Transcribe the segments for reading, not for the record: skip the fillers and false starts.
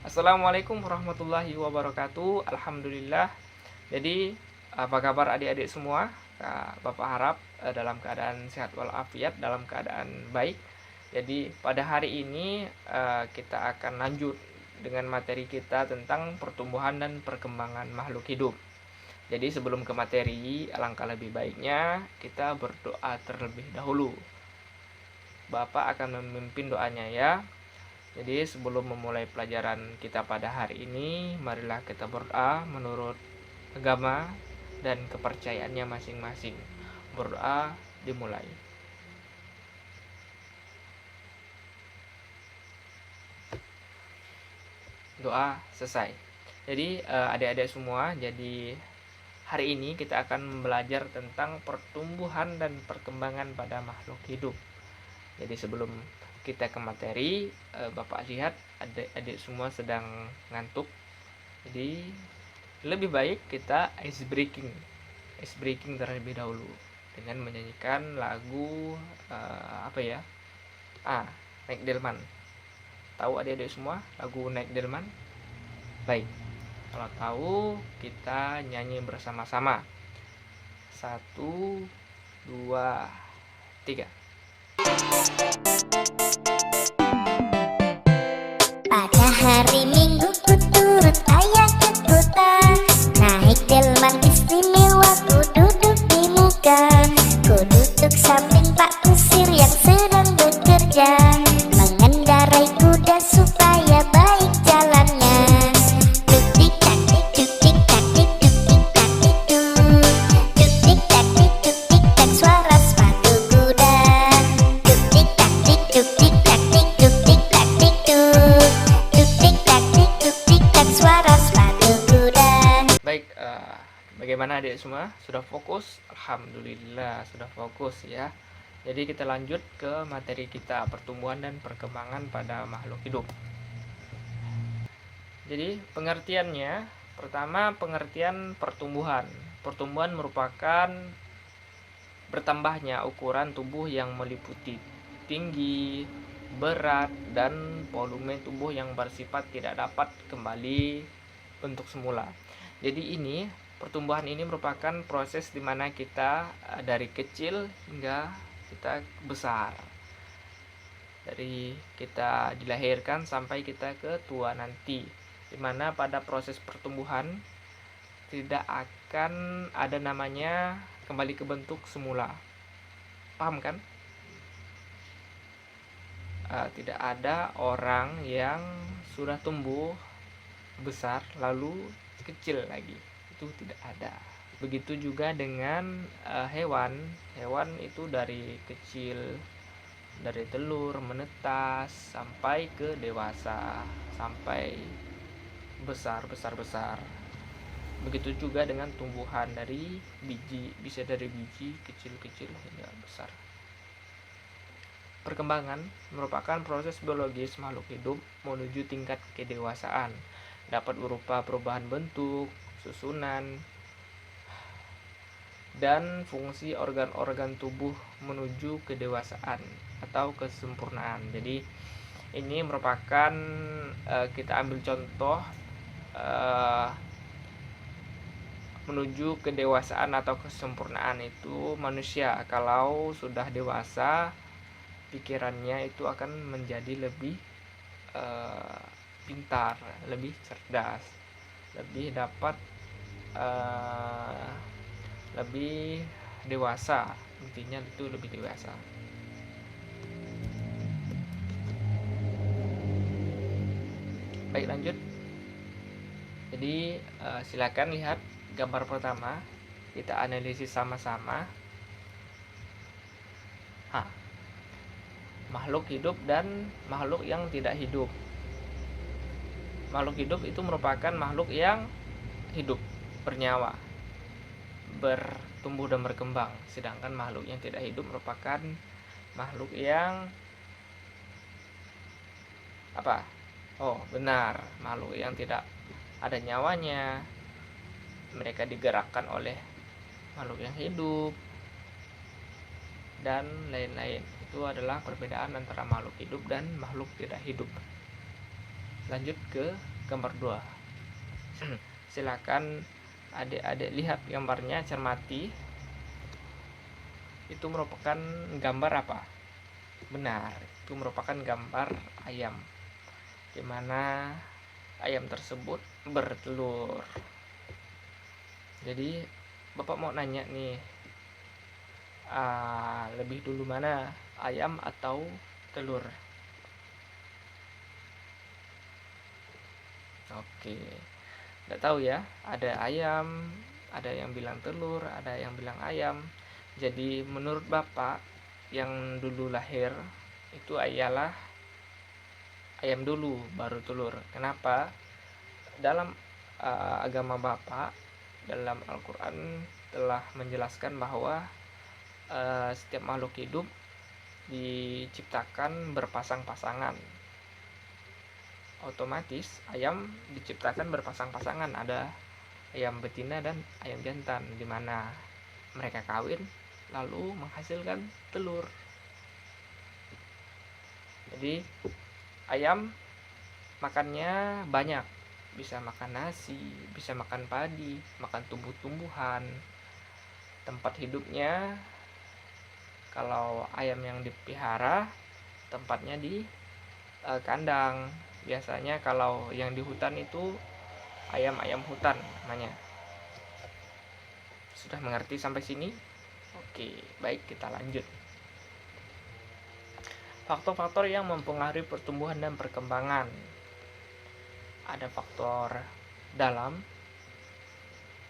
Assalamualaikum warahmatullahi wabarakatuh. Alhamdulillah. Jadi apa kabar adik-adik semua? Bapak harap dalam keadaan sehat walafiat, dalam keadaan baik. Jadi pada hari ini kita akan lanjut dengan materi kita tentang pertumbuhan dan perkembangan makhluk hidup. Jadi sebelum ke materi, alangkah lebih baiknya kita berdoa terlebih dahulu. Bapak akan memimpin doanya ya. Jadi sebelum memulai pelajaran kita pada hari ini, marilah kita berdoa menurut agama dan kepercayaannya masing-masing. Berdoa dimulai. Doa selesai. Jadi adik-adik semua, jadi hari ini kita akan belajar tentang pertumbuhan dan perkembangan pada makhluk hidup. Jadi sebelum kita ke materi, Bapak lihat adik-adik semua sedang ngantuk. Jadi lebih baik kita ice breaking terlebih dahulu dengan menyanyikan lagu Naik Delman. Tahu adik-adik semua lagu Naik Delman? Baik, kalau tahu kita nyanyi bersama-sama. 1, 2, 3. Pada hari Minggu ku turut ayah ke kota, naik delman istimewa, ku duduk di muka. Ku duduk samping Pak Kusir yang sedang bekerja, mengendarai kuda supaya baik jalannya. Tuk tik tak tik, tuk tik tak tik, tuk tik tak tik tuk. Tuk tik tak tik, tuk tik tak, suara sepatu kuda. Tuk tik tak tik, tuk tik tak tik, tuk tik tak tik tuk. Tuk tik tak tik, tuk tik tak, suara sepatu kuda. Baik, bagaimana adik semua? Sudah fokus? Alhamdulillah sudah fokus ya. Jadi kita lanjut ke materi kita, pertumbuhan dan perkembangan pada makhluk hidup. Jadi pengertiannya, pertama pengertian pertumbuhan. Pertumbuhan merupakan bertambahnya ukuran tubuh yang meliputi tinggi, berat, dan volume tubuh yang bersifat tidak dapat kembali bentuk semula. Jadi pertumbuhan ini merupakan proses di mana kita dari kecil hingga kita besar. Dari kita dilahirkan sampai kita ke tua nanti. Di mana pada proses pertumbuhan tidak akan ada namanya kembali ke bentuk semula. Paham kan? Tidak ada orang yang sudah tumbuh besar lalu kecil lagi, itu tidak ada. Begitu juga dengan hewan itu dari kecil, dari telur menetas sampai ke dewasa, sampai besar. Begitu juga dengan tumbuhan dari biji, bisa dari biji kecil hingga besar. Perkembangan merupakan proses biologis makhluk hidup menuju tingkat kedewasaan. Dapat berupa perubahan bentuk, susunan, dan fungsi organ-organ tubuh menuju kedewasaan atau kesempurnaan. Jadi ini merupakan kita ambil contoh menuju kedewasaan atau kesempurnaan itu manusia. Kalau sudah dewasa, pikirannya itu akan menjadi lebih pintar, lebih cerdas, lebih dapat lebih dewasa. Intinya itu lebih dewasa. Baik, lanjut. Jadi silakan lihat gambar pertama, kita analisis sama-sama. Makhluk hidup dan makhluk yang tidak hidup. Makhluk hidup itu merupakan makhluk yang hidup, bernyawa, bertumbuh dan berkembang. Sedangkan makhluk yang tidak hidup merupakan makhluk yang makhluk yang tidak ada nyawanya. Mereka digerakkan oleh makhluk yang hidup dan lain-lain. Itu adalah perbedaan antara makhluk hidup dan makhluk tidak hidup. Lanjut ke gambar 2. Silakan adik-adik lihat gambarnya, cermati. Itu merupakan gambar apa? Benar, itu merupakan gambar ayam, dimana ayam tersebut bertelur. Jadi Bapak mau nanya nih, lebih dulu mana, ayam atau telur? Oke, nggak tahu ya, ada ayam, ada yang bilang telur, ada yang bilang ayam. Jadi menurut Bapak, yang dulu lahir itu ialah ayam dulu baru telur. Kenapa? Dalam agama Bapak, dalam Al-Quran telah menjelaskan bahwa setiap makhluk hidup diciptakan berpasang-pasangan. Otomatis ayam diciptakan berpasang-pasangan, ada ayam betina dan ayam jantan, dimana mereka kawin lalu menghasilkan telur. Jadi ayam makannya banyak, bisa makan nasi, bisa makan padi, makan tumbuh-tumbuhan. Tempat hidupnya, kalau ayam yang dipelihara, tempatnya di kandang. Biasanya kalau yang di hutan itu ayam-ayam hutan namanya. Sudah mengerti sampai sini? Oke, baik, kita lanjut. Faktor-faktor yang mempengaruhi pertumbuhan dan perkembangan. Ada faktor dalam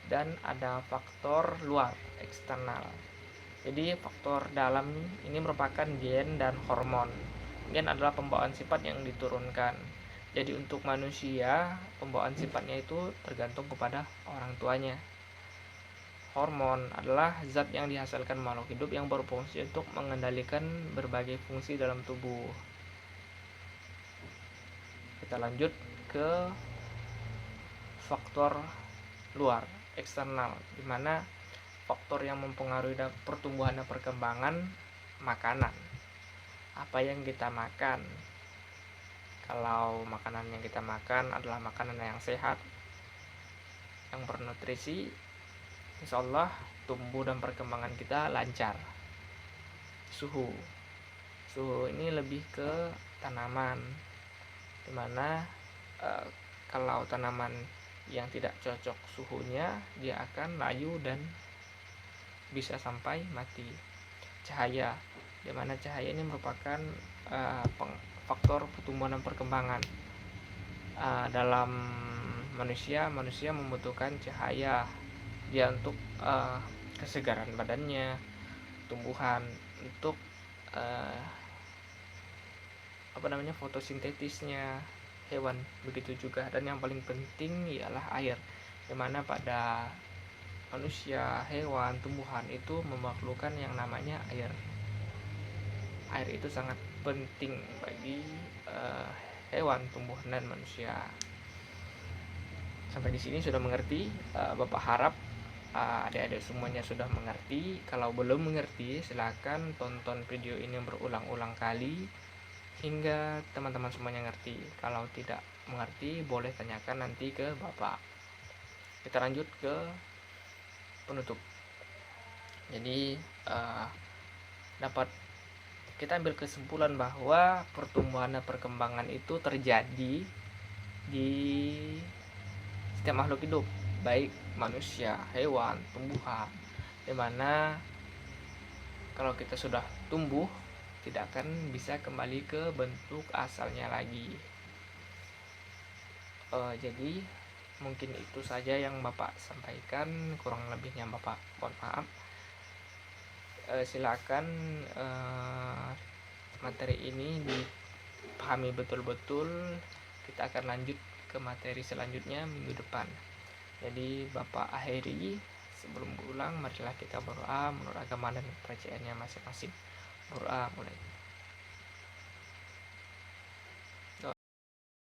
dan ada faktor luar, eksternal. Jadi faktor dalam ini merupakan gen dan hormon. Gen adalah pembawaan sifat yang diturunkan. Jadi untuk manusia, pembawaan sifatnya itu tergantung kepada orang tuanya. Hormon adalah zat yang dihasilkan makhluk hidup yang berfungsi untuk mengendalikan berbagai fungsi dalam tubuh. Kita lanjut ke faktor luar, eksternal, di mana faktor yang mempengaruhi pertumbuhan dan perkembangan makanan. Apa yang kita makan? Kalau makanan yang kita makan adalah makanan yang sehat, yang bernutrisi, insya Allah tumbuh dan perkembangan kita lancar. Suhu ini lebih ke tanaman, dimana kalau tanaman yang tidak cocok suhunya, dia akan layu dan bisa sampai mati. Cahaya, dimana cahaya ini merupakan faktor pertumbuhan dan perkembangan. Dalam manusia membutuhkan cahaya, dia untuk kesegaran badannya, tumbuhan, untuk fotosintetisnya hewan, begitu juga. Dan yang paling penting ialah air, dimana pada manusia, hewan, tumbuhan itu memerlukan yang namanya air. Air itu sangat penting bagi hewan, tumbuhan, dan manusia. Sampai di sini sudah mengerti? Bapak harap adik-adik semuanya sudah mengerti. Kalau belum mengerti, silakan tonton video ini berulang-ulang kali hingga teman-teman semuanya ngerti. Kalau tidak mengerti, boleh tanyakan nanti ke Bapak. Kita lanjut ke penutup. Jadi dapat kita ambil kesimpulan bahwa pertumbuhan dan perkembangan itu terjadi di setiap makhluk hidup, baik manusia, hewan, tumbuhan, dimana kalau kita sudah tumbuh tidak akan bisa kembali ke bentuk asalnya lagi. Jadi mungkin itu saja yang Bapak sampaikan, kurang lebihnya Bapak mohon maaf. Silakan materi ini dipahami betul-betul. Kita akan lanjut ke materi selanjutnya minggu depan. Jadi Bapak akhiri, sebelum berulang marilah kita berdoa menurut agama dan kepercayaannya masing-masing. Berdoa mulai.